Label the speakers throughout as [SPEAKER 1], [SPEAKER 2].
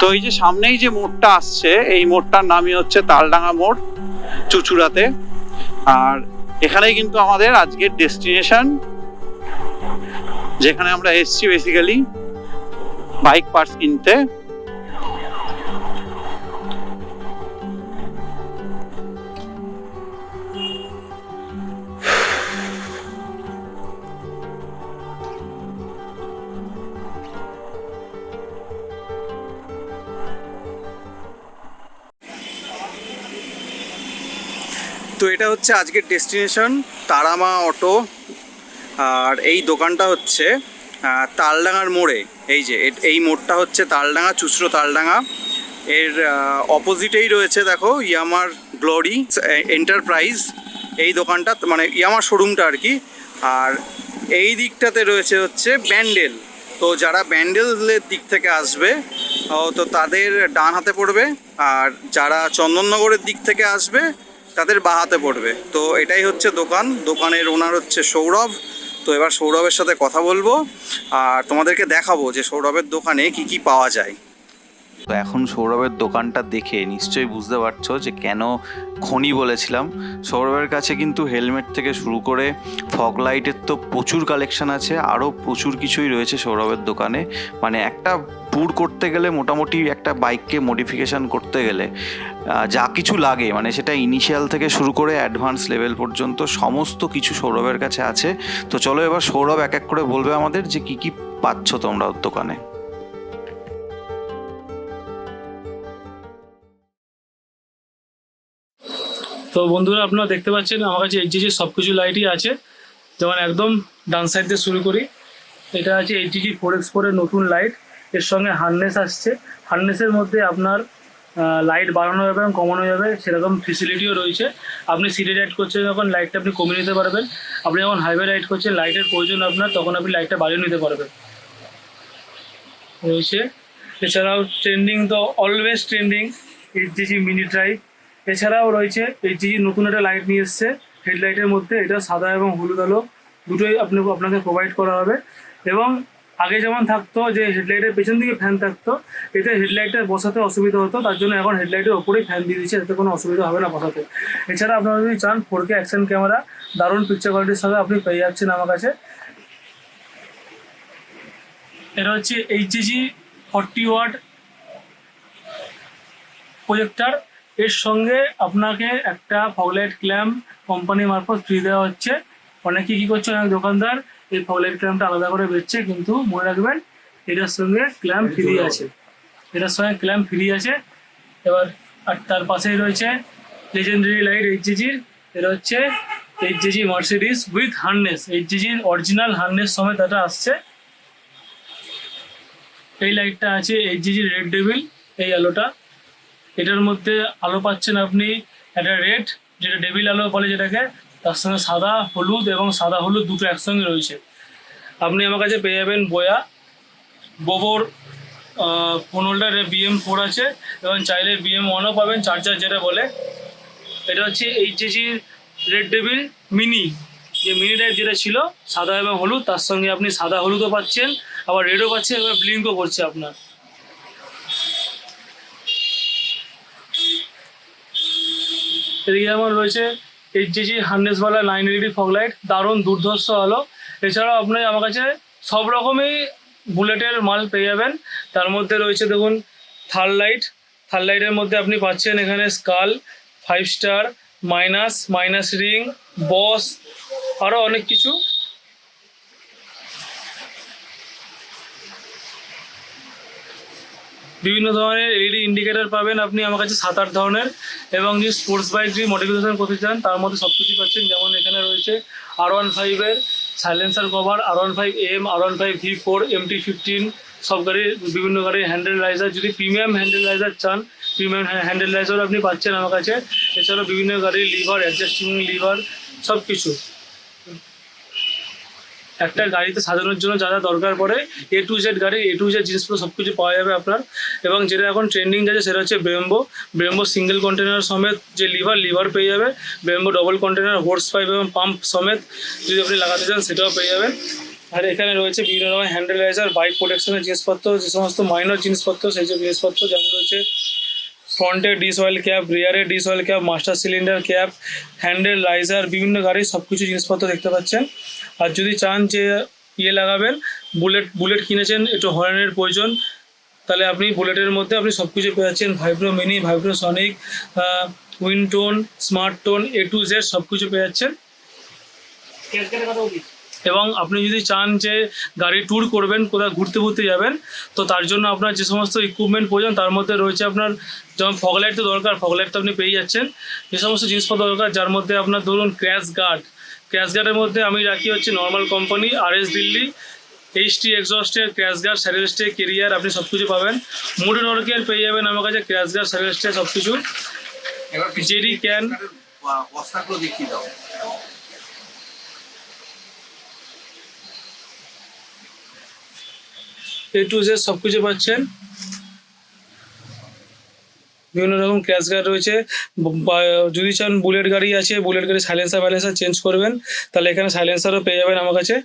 [SPEAKER 1] তো এই যে সামনেই যে মোড়টা আসছে, এই মোড়টার নামই হচ্ছে তালডাঙ্গা মোড়, চুচুড়াতে। আর এখানেই কিন্তু আমাদের আজকের ডেস্টিনেশন, যেখানে আমরা এসছি বেসিক্যালি বাইক পার্টস কিনতে। তো এটা হচ্ছে আজকের ডেস্টিনেশন, তারামা অটো। আর এই দোকানটা হচ্ছে তালডাঙ্গার মোড়ে। এই যে এই মোড়টা হচ্ছে তালডাঙ্গা, চুচড়ো তালডাঙ্গা। এর অপোজিটেই রয়েছে দেখো ইয়ামার গ্লোরি এন্টারপ্রাইজ, এই দোকানটা মানে ইয়ামার শোরুমটা আর কি। আর এই দিকটাতে রয়েছে হচ্ছে ব্যান্ডেল। তো যারা ব্যান্ডেলের দিক থেকে আসবে তো তাদের ডান হাতে পড়বে, আর যারা চন্দননগরের দিক থেকে আসবে তাদের বাঁ হাতে পড়বে। তো এটাই হচ্ছে দোকান। দোকানের ওনার হচ্ছে সৌরভ। তো এবার সৌরভের সাথে কথা বলবো আর তোমাদেরকে দেখাবো যে সৌরভের দোকানে কি কি পাওয়া যায়। তো এখন সৌরভের দোকানটা দেখে নিশ্চয়ই বুঝতে পারছো যে কেন খনি বলেছিলাম। সৌরভের কাছে কিন্তু হেলমেট থেকে শুরু করে ফগ লাইটের তো প্রচুর কালেকশন আছে, আরও প্রচুর কিছুই রয়েছে সৌরভের দোকানে। মানে একটা ট্যুর করতে গেলে, মোটামুটি একটা বাইককে মডিফিকেশান করতে গেলে যা কিছু লাগে, মানে সেটা ইনিশিয়াল থেকে শুরু করে অ্যাডভান্স লেভেল পর্যন্ত সমস্ত কিছু সৌরভের কাছে আছে। তো চলো এবার সৌরভ এক এক করে বলবে আমাদের যে কি কি পাচ্ছ তোমরা ওর দোকানে।
[SPEAKER 2] তো বন্ধুরা, আপনারা দেখতে পাচ্ছেন আমার কাছে এইচজিজি সব কিছু লাইটই আছে। যেমন একদম ডান সাইড দিয়ে শুরু করি, এটা আছে এইচজিজি 4X4 এর নতুন লাইট। এর সঙ্গে হার্নেস আসছে। হার্নেসের মধ্যে আপনার লাইট বাড়ানো যাবে এবং কমানো যাবে, সেরকম ফেসিলিটিও রয়েছে। আপনি সিটি রাইড করছেন যখন লাইটটা আপনি কমিয়ে নিতে পারবেন। আপনি যখন হাইওয়ে রাইড করছেন লাইটের প্রয়োজন আপনার, তখন আপনি লাইটটা বাড়িয়ে নিতে পারবেন রয়েছে। এছাড়াও ট্রেন্ডিং তো অলওয়েজ ট্রেন্ডিং এইচজিজি মিনি ড্রাইভ। এছাড়াও রয়েছে এইচজিজি নতুন একটা লাইট নিয়ে এসছে হেডলাইটের মধ্যে। এটা সাদা এবং হলুদ আলো দুটোই আপনাকে প্রোভাইড করা হবে। এবং আগে যেমন থাকতো যে হেডলাইটের পেছন দিকে ফ্যান থাকতো, এতে হেডলাইটটা বসাতে অসুবিধা হতো, তার জন্য এখন হেডলাইটের ওপরেই ফ্যান দিয়ে দিচ্ছে, এতে কোনো অসুবিধা হবে না বসাতে। এছাড়া আপনারা যদি চান 4K অ্যাকশন ক্যামেরা দারুণ পিকচার কোয়ালিটির সাথে আপনি পেয়ে যাচ্ছেন আমার কাছে। এটা হচ্ছে এইচজিজি 40 ওয়াট প্রজেক্টর। এর সঙ্গে আপনাকে একটা ফগলাইট ক্ল্যাম্প কোম্পানি মারফত ফ্রি দেওয়া হচ্ছে। অনেকে কী করছে, অনেক দোকানদার এই ফগলাইট ক্ল্যাম্পটা আলাদা করে বেচছে, কিন্তু মনে রাখবেন এটার সঙ্গে ক্ল্যাম্প ফ্রি আছে। এটার সঙ্গে ক্ল্যাম্প ফ্রি আছে। এবার আর তার পাশেই রয়েছে লেজেন্ডারি লাইট এইচজিজির। এটা হচ্ছে এইচজিজি মার্সিডিস উইথ হার্নেস, এইচজিজির অরিজিনাল হার্নেস সমেত এটা আসছে। এই লাইটটা আছে এইচজিজি রেড ডেভিল, এই আলোটা। এটার মধ্যে আলো পাচ্ছেন আপনি একটা রেড, যেটা ডেভিল আলো বলে যেটাকে, তার সঙ্গে সাদা হলুদ, এবং সাদা হলুদ দুটো একসঙ্গে রয়েছে। আপনি আমার কাছে পেয়ে যাবেন বোবোর ফোন হোল্ডার BM4 আছে, এবং চাইলে BM1ও পাবেন, চার্জার যেটা বলে। এটা হচ্ছে এইচজিজির রেড ডেভিল মিনি, যে মিনি টাইপ যেটা ছিল সাদা এবং হলুদ, তার সঙ্গে আপনি সাদা হলুদও পাচ্ছেন, আবার রেডও পাচ্ছেন, এবার ব্লিঙ্কও করছে আপনার। এদিকে যেমন রয়েছে এইচজিজি হার্নেসওয়ালা 9 LED ফগ লাইট, দারুণ দুর্ধর্ষ আলো। এছাড়াও আপনি আমার কাছে সব রকমই বুলেটের মাল পেয়ে যাবেন। তার মধ্যে রয়েছে দেখুন থার লাইটের মধ্যে আপনি পাচ্ছেন এখানে স্কাল, 5 স্টার, মাইনাস রিং, বস, আরও অনেক কিছু। বিভিন্ন ধরনের LED ইন্ডিকেটার পাবেন আপনি আমার কাছে 7-8 ধরনের। এবং যে স্পোর্টস বাইক যদি মডিফিকেশন করতে চান তার মধ্যে সব কিছু পাচ্ছেন। যেমন এখানে রয়েছে R15-এর silencer cover, R15M, R15 V4, MT-15, সব গাড়ির বিভিন্ন গাড়ির হ্যান্ডেল রাইজার। যদি প্রিমিয়াম হ্যান্ডেল রাইজার চান, প্রিমিয়াম হ্যান্ডেল রাইজারও আপনি পাচ্ছেন আমার কাছে। এছাড়াও বিভিন্ন গাড়ির লিভার, অ্যাডজাস্টিং লিভার, সব কিছু। একটা গাড়িতে সাজানোর জন্য যা যা দরকার পড়ে A to Z গাড়ি, A to Z জিনিসগুলো সব কিছু পাওয়া যাবে আপনার। এবং যেটা এখন ট্রেন্ডিং যাচ্ছে সেটা হচ্ছে ব্রেম্বো সিঙ্গেল কন্টেনার সমেত যে লিভার পেয়ে যাবে। ব্রেম্বো ডবল কন্টেনার হোর্স পাইপ এবং পাম্প সমেত যদি আপনি লাগাতে চান সেটাও পেয়ে যাবেন। আর এখানে রয়েছে বিভিন্ন রকমের হ্যান্ডেলাইজার, বাইক প্রোটেকশনের জিনিসপত্র, যে সমস্ত মাইনর জিনিসপত্র সেই সব জিনিসপত্র, যেমন রয়েছে ফ্রন্টে ডিস অয়েল ক্যাপ, রিয়ারে disc oil cap, master cylinder cap, handle riser, বিভিন্ন গাড়ির সব কিছু জিনিসপত্র দেখতে পাচ্ছেন। আর যদি চান যে লাগাবেন, বুলেট কিনেছেন, একটু হর্নের প্রয়োজন, তাহলে আপনি বুলেটের মধ্যে আপনি সব কিছু পেয়ে যাচ্ছেন, Vibro Mini, Vibro Sonic, Wintone, Smart Tone, A to Z সব কিছু পেয়ে যাচ্ছেন। এবং আপনি যদি চান যে গাড়ি ট্যুর করবেন, কোথাও ঘুরতে যাবেন, তো তার জন্য আপনার যে সমস্ত ইকুইপমেন্ট প্রয়োজন তার মধ্যে রয়েছে আপনার, যেমন ফগলাইট তো দরকার, ফগলাইট তো আপনি পেয়ে যাচ্ছেন। যে সমস্ত জিনিসপত্র দরকার, যার মধ্যে আপনার ধরুন ক্র্যাশ গার্ডের মধ্যে আমি রাখি হচ্ছে normal company RS Delhi, HT এক্সস্টের ক্র্যাশ গার্ড, স্যারেল স্টে, কেরিয়ার, আপনি সব কিছু পাবেন। মোটর অর্কের পেয়ে যাবেন আমার কাছে ক্র্যাশ গার্ড, স্যারেল স্টে সব কিছু। জেরি ক্যান,
[SPEAKER 1] বস্তাগুলো দেখিয়ে দাও।
[SPEAKER 2] A to Z সব কিছু পাচ্ছেন। বিভিন্ন রকম ক্র্যাশ গার্ড রয়েছে। যদি চান বুলেট গাড়ি আছে, বুলেট গাড়ি সাইলেন্সার চেঞ্জ করবেন, তাহলে এখানে সাইলেন্সারও পেয়ে যাবেন আমার কাছে।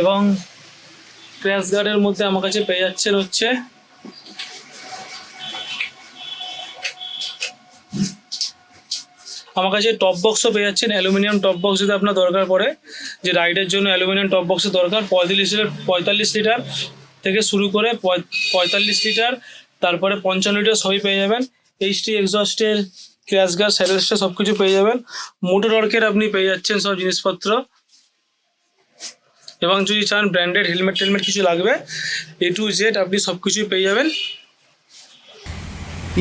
[SPEAKER 2] এবং ক্র্যাশ গার্ডের মধ্যে আমার কাছে পেয়ে যাচ্ছেন হচ্ছে আমার কাছে টপ বক্সও পেয়ে যাচ্ছেন, অ্যালুমিনিয়াম টপ বক্স যদি আপনার দরকার পড়ে, যে রাইডের জন্য অ্যালুমিনিয়াম টপ বক্সের দরকার, 45 লিটার থেকে শুরু করে 45 লিটার, তারপরে 55 লিটার সবই পেয়ে যাবেন। HT এক্সস্টের ক্র্যাশ গার্ড, স্যারেলস্টে সব কিছু পেয়ে যাবেন। মোটর অর্কের আপনি পেয়ে যাচ্ছেন সব জিনিসপত্র। এবং যদি চান ব্র্যান্ডেড হেলমেট কিছু লাগবে, A to Z আপনি সব কিছুই পেয়ে যাবেন।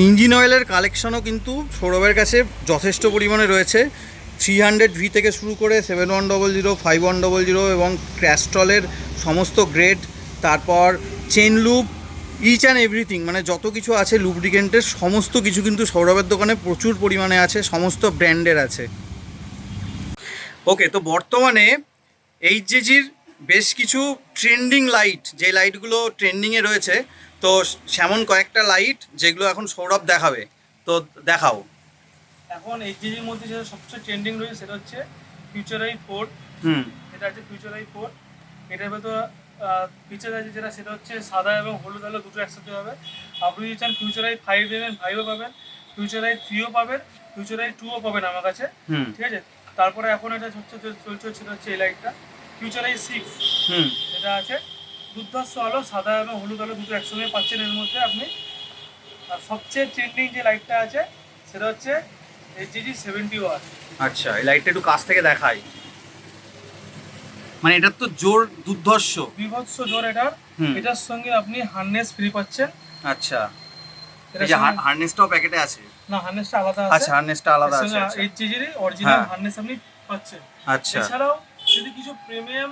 [SPEAKER 1] ইঞ্জিন অয়েলের কালেকশনও কিন্তু সৌরভের কাছে যথেষ্ট পরিমাণে রয়েছে। 300V থেকে শুরু করে 7100, 5100 এবং ক্র্যাস্ট্রলের সমস্ত গ্রেড, তারপর chain loop, each and everything, মানে যত কিছু আছে লুব্রিকেন্টের সমস্ত কিছু কিন্তু সৌরভের দোকানে প্রচুর পরিমাণে আছে, সমস্ত ব্র্যান্ডের আছে। ওকে, তো বর্তমানে HJGর বেশ কিছু ট্রেন্ডিং লাইট, যে লাইটগুলো ট্রেন্ডিংয়ে রয়েছে, তো সেমন কয়েকটা লাইট যেগুলো এখন সৌরভ দেখাবে, তো দেখাও।
[SPEAKER 2] এখন HJGর মধ্যে যেটা সবচেয়ে ট্রেন্ডিং রয়েছে সেটা হচ্ছে ফিউচার আই 4। এটা হচ্ছে ফিউচার আই 4। এটার ভেতর ফিচার আছে যেটা, সেটা হচ্ছে সাদা এবং হলুদ আলো দুটো একসাথে হবে। আপনি যদি চান ফিউচার আই 5 নেবেন, 5ও পাবেন, ফিউচার আই 3ও পাবেন, ফিউচার আই 2ও পাবেন আমার কাছে, ঠিক আছে। তারপরে এখন এটা চলছে সেটা হচ্ছে এই লাইটটা ফিউচার আই 6। এটা আছে দুর্ধর্ষ আলো, সাদা এবং হলুদ আলো দুটো একসঙ্গে পাচ্ছেন এর মধ্যে আপনি। আর সবচেয়ে ট্রেন্ডিং যে লাইটটা আছে সেটা হচ্ছে HJG 70W।
[SPEAKER 1] আচ্ছা, এই লাইটটা একটু কাছ থেকে দেখাই, মানে এটার তো জোর দুর্ধর্ষ,
[SPEAKER 2] বিভৎস জোর এটার সঙ্গে আপনি হার্নেস ফ্রি পাচ্ছেন।
[SPEAKER 1] আচ্ছা, এই যে হার্নেসটাও প্যাকেটে আছে?
[SPEAKER 2] না, হার্নেসটা আলাদা আছে।
[SPEAKER 1] আচ্ছা, হার্নেসটা আলাদা আছে।
[SPEAKER 2] আচ্ছা, HJG এর অরিজিনাল হার্নেস আপনি পাচ্ছেন।
[SPEAKER 1] আচ্ছা,
[SPEAKER 2] এছাড়াও যদি কিছু প্রিমিয়াম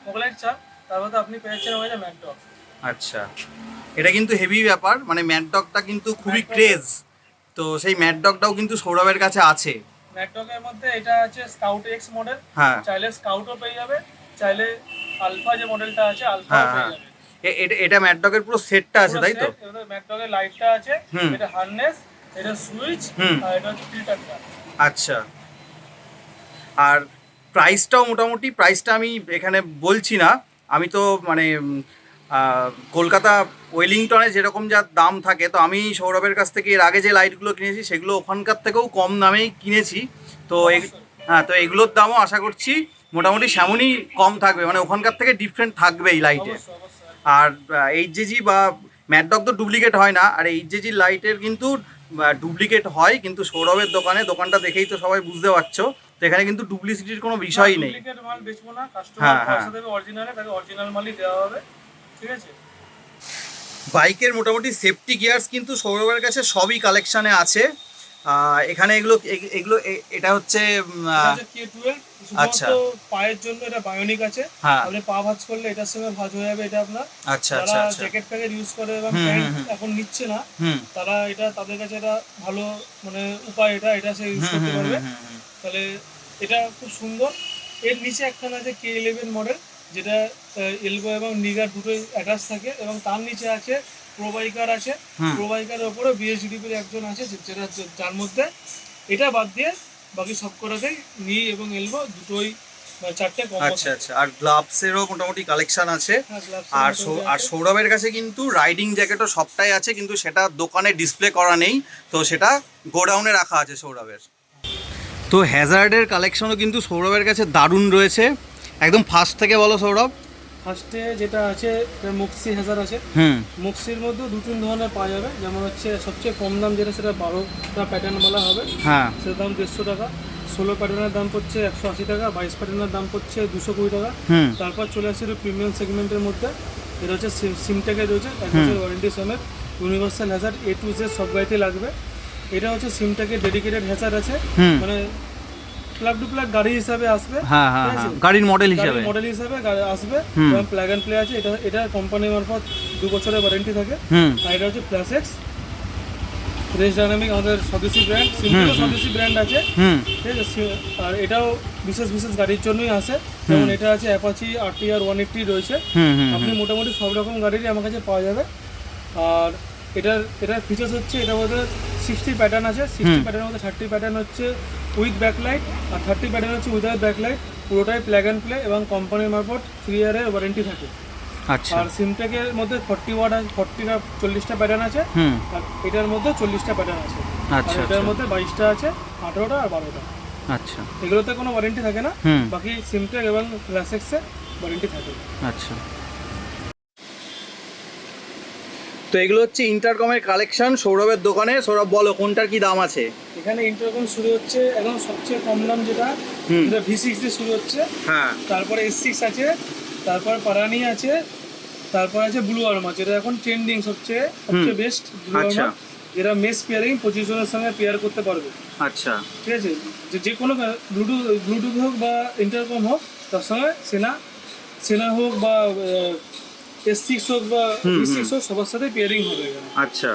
[SPEAKER 2] ফগলাইট চান, তারপরে আপনি পেয়েছেন আমাদের ম্যাকডগ।
[SPEAKER 1] আচ্ছা, এটা কিন্তু হেভি ব্যাপার, মানে ম্যাকডগটা কিন্তু খুবই ক্রেজ, তো সেই ম্যাকডগটাও কিন্তু সৌরভের কাছে আছে।
[SPEAKER 2] ম্যাকডগের মধ্যে এটা আছে স্কাউট এক্স মডেল,
[SPEAKER 1] হ্যাঁ,
[SPEAKER 2] চাইলে স্কাউটও পেয়ে যাবে, চাইলে আলফা যে মডেলটা আছে আলফাও পেয়ে যাবে।
[SPEAKER 1] এটা ম্যাকডগের পুরো সেটটা আছে, তাই তো?
[SPEAKER 2] ম্যাকডগের লাইটটা আছে, এটা হার্নেস, এটা সুইচ, আর এটা হচ্ছে ফিল্টারটা।
[SPEAKER 1] আচ্ছা, আর প্রাইসটাও মোটামুটি, প্রাইসটা আমি এখানে বলছি না, আমি তো মানে কলকাতা ওয়েলিংটনে যেরকম যা দাম থাকে, তো আমি সৌরভের কাছ থেকে এর আগে যে লাইটগুলো কিনেছি সেগুলো ওখানকার থেকেও কম দামেই কিনেছি, তো হ্যাঁ, তো এগুলোর দামও আশা করছি মোটামুটি সেমনই কম থাকবে, মানে ওখানকার থেকে ডিফারেন্ট থাকবে এই লাইটে। আর HJG বা ম্যাকডগ তো ডুপ্লিকেট হয় না, আর HJG লাইটের কিন্তু ডুপ্লিকেট হয়, কিন্তু সৌরভের দোকানটা দেখেই তো সবাই বুঝতে পারছো, তো এখানে কিন্তু ডুপ্লিসিটির কোনো বিষয়ই নেই।
[SPEAKER 2] ডুপ্লিকেট মাল বেচবো না, কাস্টমার পয়সা দেবে অরিজিনালে, তাকে অরিজিনাল মালই দেওয়া হবে, ঠিক আছে।
[SPEAKER 1] বাইকের মোটামুটি সেফটি গিয়ার্স কিন্তু সৌরভের কাছে সবই কালেকশানে আছে। এখানে এগুলো এটা হচ্ছে
[SPEAKER 2] K12। আচ্ছা, পায়ের জন্য এটা বায়োনিক আছে, আপনি পা ভাঁজ করলে এটার সঙ্গে ভাঁজ হয়ে যাবে এটা আপনার।
[SPEAKER 1] আচ্ছা,
[SPEAKER 2] যারা জ্যাকেট প্যাকেট ইউজ করে এবং প্যান্ট এখন নিচ্ছে না, তারা এটা তাদের কাছে এটা ভালো মানে উপায়, এটা সে ইউজ করতে পারবে। তাহলে এটা খুব সুন্দর। এর নিচে একখানা আছে K11 মডেল, যেটা এলবো এবং নিগার দুটোই অ্যাটাচ থাকে, এবং তার নিচে আছে প্রো বাইকার আছে,
[SPEAKER 1] হুম।
[SPEAKER 2] প্রো বাইকারের উপরে বিএসডিপির একজন আছে যার মধ্যে এটা বাদ দিয়ে বাকি সব কটাতেই নি এবং এলবো দুটোই চারটে কম্বো।
[SPEAKER 1] আচ্ছা আচ্ছা, আর গ্লাভসেরও মোটামুটি কালেকশন আছে।
[SPEAKER 2] হ্যাঁ, gloves
[SPEAKER 1] আর
[SPEAKER 2] এর মধ্যে
[SPEAKER 1] আর
[SPEAKER 2] আছে।
[SPEAKER 1] সৌরভের কাছে কিন্তু রাইডিং জ্যাকেটও সবটাই আছে, কিন্তু সেটা দোকানে ডিসপ্লে করা নেই, তো সেটা গোডাউনে রাখা আছে সৌরভের। তো হ্যাজার্ডের কালেকশনও কিন্তু সৌরভের কাছে দারুণ রয়েছে। একদম ফার্স্ট থেকে বলো সৌরভ।
[SPEAKER 2] ফার্স্টে যেটা আছে মুক্সি হ্যাজার আছে।
[SPEAKER 1] হুম।
[SPEAKER 2] মুক্সির মধ্যে দু তিন ধরনের পাওয়া যাবে, যেমন হচ্ছে সবচেয়ে কম দাম যেটা সেটা 12টা প্যাটার্নওয়ালা হবে,
[SPEAKER 1] হ্যাঁ।
[SPEAKER 2] সেটার দাম 150 টাকা। 16 প্যাটার্নের দাম পড়ছে 180 টাকা, 22 প্যাটার্নের দাম পড়ছে 220 টাকা।
[SPEAKER 1] হুম।
[SPEAKER 2] তারপর চলে আসছে প্রিমিয়াম সেগমেন্টের মধ্যে, এটা হচ্ছে সিমটেকের রয়েছে 1 বছর ওয়ারেন্টি সমেত, universal Hazard A to Z সব গাড়িতে লাগবে। এটা হচ্ছে সিমটেকের ডেডিকেটেড হ্যাজার আছে,
[SPEAKER 1] হুম।
[SPEAKER 2] মানে প্লাগ টু প্লাগ গাড়ি হিসাবে আসবে।
[SPEAKER 1] হ্যাঁ হ্যাঁ
[SPEAKER 2] ঠিক আছে?
[SPEAKER 1] হ্যাঁ, গাড়ির মডেল হিসাবে।
[SPEAKER 2] মডেল হিসাবে আসবে,
[SPEAKER 1] হুম।
[SPEAKER 2] এবং প্লাগ অ্যান্ড প্লে আছে। এটা কোম্পানি মারফত 2 বছরের ওয়ারেন্টি থাকে।
[SPEAKER 1] হুম।
[SPEAKER 2] আর এটা হচ্ছে প্লাস এক্স রেস ডাইনামিক, আমাদের স্বদেশি ব্র্যান্ড, সিম্পল স্বদেশি ব্র্যান্ড আছে।
[SPEAKER 1] হুম।
[SPEAKER 2] ঠিক আছে, আর এটাও বিশেষ বিশেষ গাড়ির জন্যই আসে, যেমন এটা আছে অ্যাপাচি RTR 180 রয়েছে।
[SPEAKER 1] হুম। হুম।
[SPEAKER 2] আপনি মোটামুটি সব রকম গাড়িরই আমার কাছে পাওয়া যাবে। আর এটার ফিচার্স হচ্ছে, এটার মধ্যে 60 প্যাটার্ন আছে। 60 প্যাটার্নের মধ্যে 30 প্যাটার্ন হচ্ছে উইথ ব্যাকলাইট, আর 30 প্যাটার্ন হচ্ছে উইদাউট ব্যাকলাইট। পুরোটাই প্লাগ অ্যান্ড প্লে এবং কোম্পানির মারফত 3 ইয়ারের ওয়ারেন্টি থাকে।
[SPEAKER 1] আচ্ছা।
[SPEAKER 2] আর সিমটেকের মধ্যে 40 ওয়াট আছে, 40টা প্যাটার্ন আছে।
[SPEAKER 1] হুম।
[SPEAKER 2] আর এটার মধ্যে 40টা প্যাটার্ন আছে।
[SPEAKER 1] আচ্ছা
[SPEAKER 2] আর এটার মধ্যে 22টা আছে, 18টা আর 12টা।
[SPEAKER 1] আচ্ছা।
[SPEAKER 2] এগুলোতে কোনো ওয়ারেন্টি থাকে না,
[SPEAKER 1] হুম।
[SPEAKER 2] বাকি সিমটেক এবং ক্লাসিক্সে ওয়ারেন্টি থাকে।
[SPEAKER 1] আচ্ছা। তো এগুলো হচ্ছে ইন্টারকমের কালেকশন সৌরভের দোকানে। সৌরভ বলো কোনটার কি দাম আছে?
[SPEAKER 2] এখানে ইন্টারকম শুরু হচ্ছে একদম সবচেয়ে কম দাম যেটা,
[SPEAKER 1] হুম।
[SPEAKER 2] এটা V6 দিয়ে শুরু হচ্ছে।
[SPEAKER 1] হ্যাঁ।
[SPEAKER 2] তারপরে S6 আছে, তারপর পারানি আছে, তারপর আছে ব্লু আর্মার, যেটা এখন ট্রেন্ডিং সবচেয়ে বেস্ট। ব্লু
[SPEAKER 1] আচ্ছা।
[SPEAKER 2] আর্মার যেটা মেস পেয়ারিং 25 জনের সঙ্গে পেয়ার করতে পারবে।
[SPEAKER 1] আচ্ছা।
[SPEAKER 2] ঠিক আছে, যে কোনো ব্লুটুথ হোক বা ইন্টারকম হোক, তার সঙ্গে সেনা হোক বা S6 হোক বা V6 হোক, সবার সাথে পেয়ারিং হবে এখানে।
[SPEAKER 1] আচ্ছা।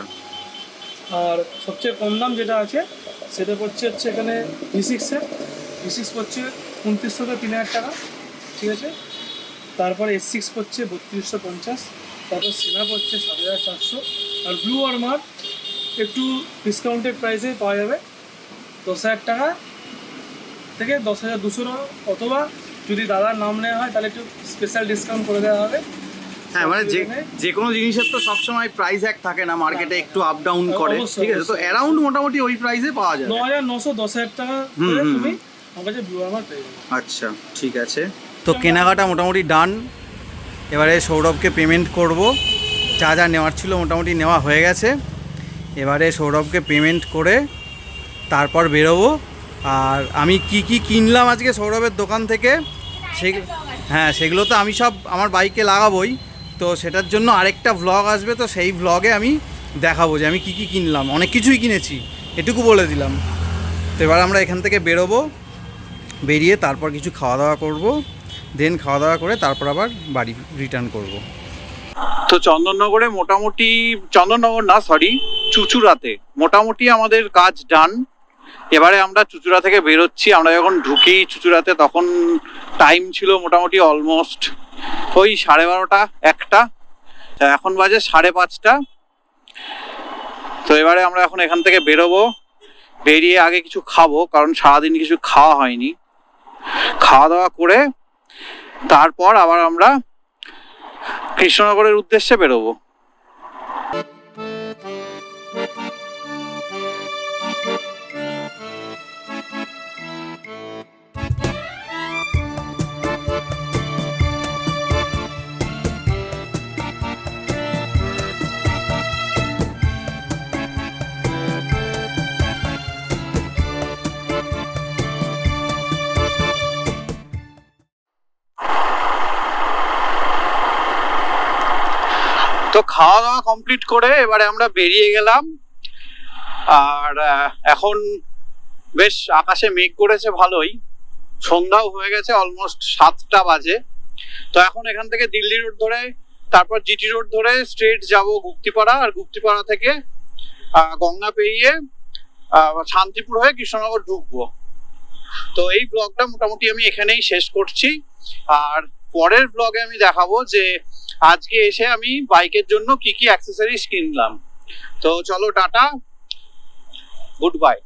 [SPEAKER 2] আর সবচেয়ে কম দাম যেটা আছে সেটা পড়ছে হচ্ছে এখানে V6 পড়ছে 2900 থেকে 3000 টাকা। ঠিক আছে, তারপরে S6 পড়ছে 3250, তারপর সেনা পড়ছে 7400, আর ব্লু আর্মার একটু ডিসকাউন্টেড প্রাইসে পাওয়া যাবে 10,000 টাকা থেকে 10,200, অথবা যদি দাদার নাম নেওয়া হয় তাহলে একটু স্পেশাল ডিসকাউন্ট করে দেওয়া হবে।
[SPEAKER 1] হ্যাঁ, মানে যে কোনো জিনিসের তো সবসময় প্রাইস এক থাকে না, মার্কেটে একটু আপ ডাউন করে।
[SPEAKER 2] অবশ্যই,
[SPEAKER 1] ঠিক আছে, তো অ্যারাউন্ড মোটামুটি ওই প্রাইসে পাওয়া যায়।
[SPEAKER 2] 9,900, 10,000 টাকা করে তুমি আমার কাছে ব্লু আর্মার পেয়ে যাবে।
[SPEAKER 1] আচ্ছা, ঠিক আছে। তো কেনাকাটা মোটামুটি ডান। এবারে সৌরভকে পেমেন্ট করব। যা যা নেওয়ার ছিল মোটামুটি নেওয়া হয়ে গেছে। এবারে সৌরভকে পেমেন্ট করে তারপর বেরোবো। আর আমি কি কি কিনলাম আজকে সৌরভের দোকান থেকে, সেগুলো তো আমি সব আমার বাইকে লাগাবোই। তো সেটার জন্য আরেকটা ভ্লগ আসবে, তো সেই ভ্লগে আমি দেখাবো যে আমি কি কি কিনলাম। অনেক কিছুই কিনেছি, এটুকু বলে দিলাম। তো এবার আমরা এখান থেকে বেরোবো, বেরিয়ে তারপর কিছু খাওয়া দাওয়া করবো, দেন খাওয়া দাওয়া করে তারপর আবার বাড়ি রিটার্ন করব। তো চন্দননগরে মোটামুটি, চন্দননগর না সরি, চুঁচুড়াতে মোটামুটি আমাদের কাজ ডান। এবারে আমরা চুঁচুড়া থেকে বেরোচ্ছি। আমরা যখন ঢুকি চুঁচুড়াতে তখন টাইম ছিল মোটামুটি অলমোস্ট ওই 12:30 1টা, এখন বাজে 5:30। তো এবারে আমরা এখন এখান থেকে বেরোবো, বেরিয়ে আগে কিছু খাবো, কারণ সারাদিন কিছু খাওয়া হয়নি। খাওয়া দাওয়া করে তারপর আবার আমরা কৃষ্ণনগরের উদ্দেশ্যে বেরোবো। তো খাওয়া দাওয়া কমপ্লিট করে এবারে আমরা বেরিয়ে গেলাম। আর এখন বেশ আকাশে মেঘ করেছে ভালোই, সন্ধ্যাও হয়ে গেছে, অলমোস্ট 7টা বাজে। তো এখন এখান থেকে দিল্লি রোড ধরে, তারপর জিটি রোড ধরে স্ট্রেট যাব গুপ্তিপাড়া, আর গুপ্তিপাড়া থেকে গঙ্গা পেরিয়ে শান্তিপুর হয়ে কৃষ্ণনগর ঢুকবো। তো এই ব্লগটা মোটামুটি আমি এখানেই শেষ করছি। আর পরের ব্লগে আমি দেখাবো যে আজকে এসে আমি বাইকের জন্য কি কি অ্যাক্সেসরিজ কিনলাম। তো চলো টাটা, গুড বাই।